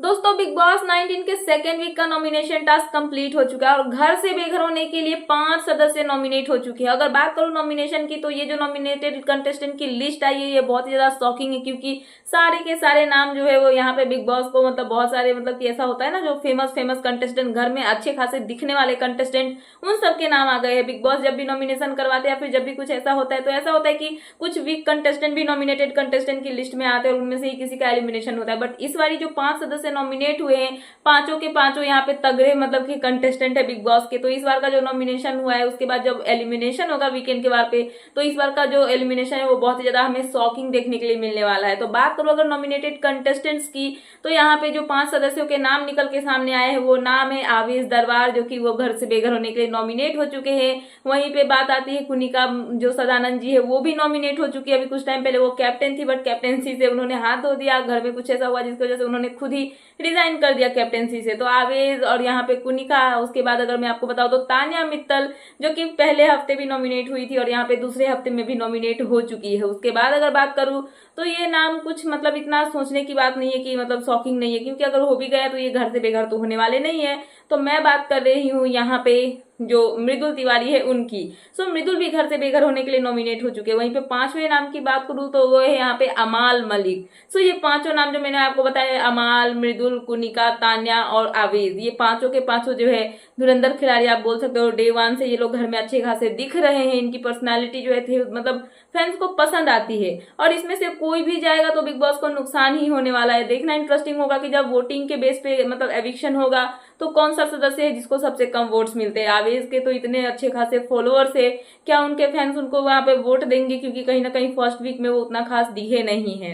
दोस्तों big boss 19 के second week का नॉमिनेशन टास्क कंप्लीट हो चुका है और घर से बेघर होने के लिए 5 सदस्य नॉमिनेट हो चुके हैं। अगर बात करूं नॉमिनेशन की तो ये जो नॉमिनेटेड कंटेस्टेंट की लिस्ट आई है ये बहुत ही ज्यादा शॉकिंग है, क्योंकि सारे के सारे नाम जो है वो यहाँ पे बिग बॉस को मतलब बहुत सारे मतलब कि ऐसा होता है ना, जो फेमस कंटेस्टेंट घर में अच्छे खासे दिखने वाले कंटेस्टेंट उन सबके नाम आ गए हैं। बिग बॉस जब भी नॉमिनेशन करवाते हैं या फिर जब भी कुछ ऐसा होता है तो ऐसा होता है कि कुछ वीक कंटेस्टेंट भी नॉमिनेटेड कंटेस्टेंट की लिस्ट में आते हैं और उनमें से ही किसी का एलिमिनेशन होता है। बट इस बारी जो 5 सदस्य नॉमिनेट हुए हैं, पांचों के पांचों यहाँ पे तगड़े मतलब कि कंटेस्टेंट है बिग बॉस के। तो इस बार का जो नॉमिनेशन हुआ है उसके बाद जब एलिमिनेशन होगा वीकेंड के बार पे, तो इस बार का जो एलिमिनेशन है वो बहुत ही ज्यादा हमें शॉकिंग देखने के लिए मिलने वाला है। तो बात करूं अगर नॉमिनेटेड कंटेस्टेंट्स की, तो यहाँ पे जो 5 सदस्यों के नाम निकल के सामने आए हैं वो नाम है आवेश दरबार, जो कि वो घर से बेघर होने के लिए नॉमिनेट हो चुके हैं। वहीं पे बात आती है कुनिका जो सदानंद जी है वो भी नॉमिनेट हो चुकी है। अभी कुछ टाइम पहले वो कैप्टन थी बट कैप्टेंसी से उन्होंने हाथ धो दिया, घर में कुछ ऐसा हुआ जिसकी वजह से उन्होंने खुद ही रिजाइन कर दिया कैप्टेंसी से। तो आवेश और यहाँ पे कुनिका, उसके बाद अगर मैं आपको बताऊं तो तान्या मित्तल जो कि पहले हफ्ते भी नॉमिनेट हुई थी और यहाँ पे दूसरे हफ्ते में भी नॉमिनेट हो चुकी है। उसके बाद अगर बात करूं तो ये नाम कुछ मतलब इतना सोचने की बात नहीं है कि मतलब शॉकिंग नहीं है, क्योंकि अगर हो भी गया तो ये घर से बेघर तो होने वाले नहीं है। तो मैं बात कर रही हूँ यहाँ पे जो मृदुल तिवारी है उनकी। सो मृदुल भी घर से बेघर होने के लिए नॉमिनेट हो चुके हैं। वहीं पे 5वें नाम की बात करूं तो वो है यहाँ पे अमाल मलिक। सो ये पांचों नाम जो मैंने आपको बताया, अमाल, मृदुल, कुनिका, तान्या और आवेश, ये पांचों के पांचों जो है धुरंधर खिलाड़ी आप बोल सकते हो। डे 1 से ये लोग घर में अच्छे खासे दिख रहे हैं, इनकी पर्सनैलिटी जो है मतलब फैंस को पसंद आती है और इसमें से कोई भी जाएगा तो बिग बॉस को नुकसान ही होने वाला है। देखना इंटरेस्टिंग होगा कि जब वोटिंग के बेस पे मतलब एविक्शन होगा तो कौन सा सदस्य है जिसको सबसे कम वोट्स मिलते हैं। आवेश के तो इतने अच्छे खासे फॉलोअर्स है, क्या उनके फैंस उनको वहां पे वोट देंगे, क्योंकि कहीं ना कहीं फर्स्ट वीक में वो उतना खास दिखे नहीं है।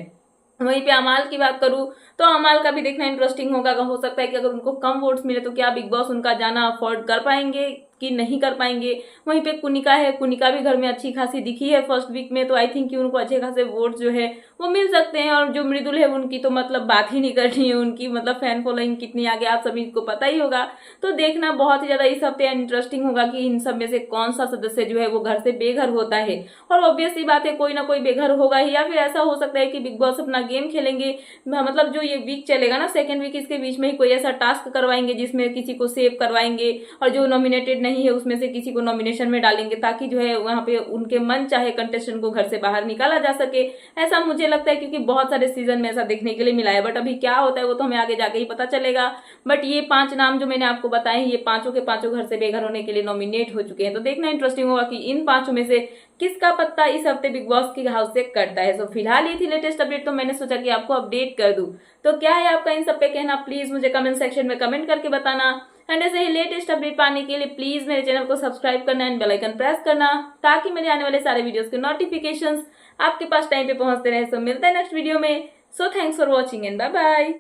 वहीं पे अमाल की बात करूं तो अमाल का भी देखना इंटरेस्टिंग होगा। हो सकता है कि अगर उनको कम वोट्स मिले तो क्या बिग बॉस उनका जाना अफोर्ड कर पाएंगे कि नहीं कर पाएंगे। वहीं पे कुनिका है, कुनिका भी घर में अच्छी खासी दिखी है फर्स्ट वीक में, तो आई थिंक कि उनको अच्छे खासे वोट जो है वो मिल सकते हैं। और जो मृदुल है उनकी तो मतलब बात ही नहीं करनी है, उनकी मतलब फैन फॉलोइंग कितनी आगे आप सभी को पता ही होगा। तो देखना बहुत ही ज्यादा इस हफ्ते इंटरेस्टिंग होगा कि इन सब में से कौन सा सदस्य जो है वो घर से बेघर होता है। और ऑब्वियस सी बात है कोई ना कोई बेघर होगा ही, या फिर ऐसा हो सकता है कि बिग बॉस अपना गेम खेलेंगे, मतलब जो ये वीक चलेगा ना सेकेंड वीक, इसके बीच में ही कोई ऐसा टास्क करवाएंगे जिसमें किसी को सेव करवाएंगे और जो नॉमिनेटेड नहीं है उसमें से किसी को नॉमिनेशन में डालेंगे, ताकि जो है वहां पे उनके मन चाहे कंटेस्टेंट को घर से बाहर निकाला जा सके। ऐसा मुझे लगता है, क्योंकि बहुत सारे सीजन में ऐसा देखने के लिए मिला है। बट अभी क्या होता है वो तो हमें आगे जाके ही पता चलेगा। बट ये 5 नाम जो मैंने आपको बताए ये पांचों के पांचों घर से बेघर होने के लिए नॉमिनेट हो चुके हैं। तो देखना इंटरेस्टिंग होगा कि इन पांचों में से किसका पत्ता इस हफ्ते बिग बॉस की हाउस से कटता है। तो फिलहाल ये थी लेटेस्ट अपडेट, तो मैंने सोचा कि आपको अपडेट कर दूं। तो क्या है आपका इन सब पे कहना, प्लीज मुझे कमेंट सेक्शन में कमेंट करके बताना। एंड ऐसे ही लेटेस्ट अपडेट पाने के लिए प्लीज मेरे चैनल को सब्सक्राइब करना एंड बेल आइकन प्रेस करना, ताकि मेरे आने वाले सारे वीडियोस के नोटिफिकेशंस आपके पास टाइम पे पहुंचते रहे। सो मिलते हैं नेक्स्ट वीडियो में। So thanks for watching and bye bye.